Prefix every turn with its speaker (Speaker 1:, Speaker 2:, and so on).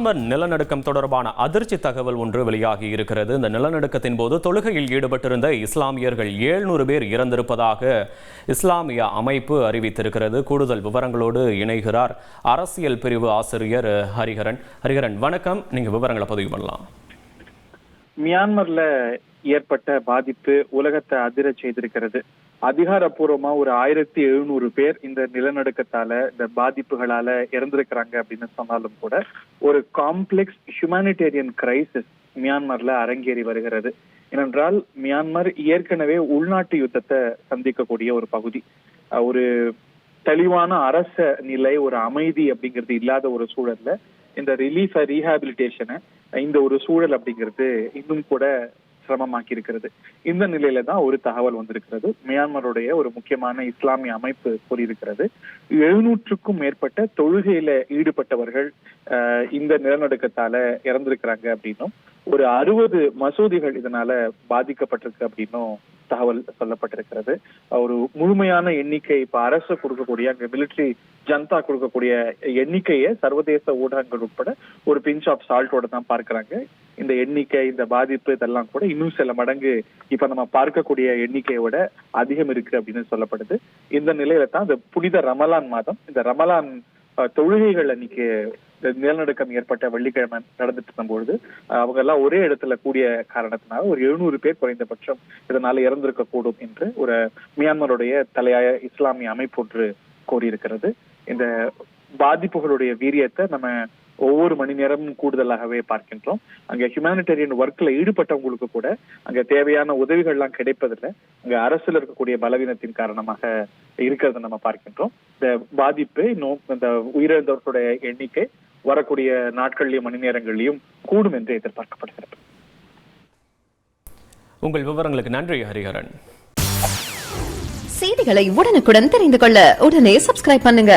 Speaker 1: Myanmar நிலநடுக்கம் தொடர்பான அதிர்ச்சி தகவல் ஒன்று வெளியாகி இருக்கிறது. இந்த நிலநடுக்கத்தின் போது தொழுகையில் ஈடுபட்டிருந்த இஸ்லாமியர்கள் 700 பேர் இறந்திருப்பதாக இஸ்லாமிய அமைப்பு அறிவித்திருக்கிறது. கூடுதல் விவரங்களோடு இணைகிறார் அரசியல் பிரிவு ஆசிரியர் ஹரிஹரன். ஹரிஹரன், வணக்கம். நீங்க விவரங்களை பதிவு பண்ணலாம்.
Speaker 2: மியான்மர்ல ஏற்பட்ட பாதிப்பு உலகத்தை அதிர செய்திருக்கிறது. அதிகாரப்பூர்வமா ஒரு 1700 பேர் இந்த நிலநடுக்கத்தால, இந்த பாதிப்புகளால இறந்திருக்கிறாங்க அப்படின்னு சொன்னாலும் கூட ஒரு காம்ப்ளெக்ஸ் ஹியூமானிடேரியன் கிரைசிஸ் மியான்மர்ல அரங்கேறி வருகிறது. ஏனென்றால் மியான்மர் ஏற்கனவே உள்நாட்டு யுத்தத்தை சந்திக்கக்கூடிய ஒரு பகுதி. ஒரு தெளிவான அரச நிலை, ஒரு அமைதி அப்படிங்கிறது இல்லாத ஒரு சூழல்ல இந்த ரிலீஃப் ரீஹாபிலிட்டேஷனை, இந்த ஒரு சூழல் அப்படிங்கிறது இன்னும் கூட சிரமமாக்கி இருக்கிறது. இந்த நிலையில தான் ஒரு தகவல் வந்திருக்கிறது. மியான்மருடைய ஒரு முக்கியமான இஸ்லாமிய அமைப்பு கூறியிருக்கிறது, 700க்கும் மேற்பட்ட தொழுகையில ஈடுபட்டவர்கள் இந்த நிலநடுக்கத்தால இறந்திருக்கிறாங்க அப்படின்னும், ஒரு 60 மசூதிகள் இதனால பாதிக்கப்பட்டிருக்கு அப்படின்னும் தகவல் சொல்லப்பட்டிருக்கிறது. ஒரு முழுமையான எண்ணிக்கை இப்ப அரசு கொடுக்கக்கூடிய, அங்க மிலிட்டரி ஜனதா கொடுக்கக்கூடிய எண்ணிக்கையை சர்வதேச ஊடகங்கள் உட்பட ஒரு பிஞ்ச் ஆஃப் சால்ட்டோட தான் பார்க்கிறாங்க. இந்த எண்ணிக்கை, இந்த பாதிப்பு இதெல்லாம் கூட இன்னும் சில மடங்கு இப்ப நம்ம பார்க்கக்கூடிய எண்ணிக்கையோட அதிகம் இருக்கு அப்படின்னு சொல்லப்படுது. இந்த நிலையில தான் இந்த புனித ரமலான் மாதம், இந்த ரமலான் தொழுகைகள் அன்னைக்கு நிலநடுக்கம் ஏற்பட்ட வெள்ளிக்கிழமை நடந்துட்டு இருக்கும்பொழுது அவங்க எல்லாம் ஒரே இடத்துல கூடிய காரணத்தினால ஒரு 700 பேர் குறைந்தபட்சம் இதனால இறந்திருக்க கூடும் என்று ஒரு மியான்மருடைய தலையாய இஸ்லாமிய அமைப்பு ஒன்று கோரியிருக்கிறது. இந்த பாதிப்புகளுடைய வீரியத்தை நம்ம ஒவ்வொரு மணி நேரமும் கூடுதலாகவே பார்க்கின்றோம். அங்க ஹியூமானிடேரியன் ஒர்க்ல ஈடுபட்டவங்களுக்கு கூட அங்க தேவையான உதவிகள்லாம் கிடைப்பதில்லை. அங்க அரசுல இருக்கக்கூடிய பலவீனத்தின் காரணமாக இருக்கிறத நம்ம பார்க்கின்றோம். இந்த பாதிப்பு இன்னும் இந்த உயிரிழந்தவர்களுடைய எண்ணிக்கை வரக்கூடிய நாட்கள்லயும் மணி நேரங்களிலும் கூடும் என்று எதிர்பார்க்கப்படுகிறது.
Speaker 1: உங்கள் விவரங்களுக்கு நன்றி ஹரிஹரன்.
Speaker 3: செய்திகளை உடனுக்குடன் தெரிந்து கொள்ள உடனே சப்ஸ்கிரைப் பண்ணுங்க.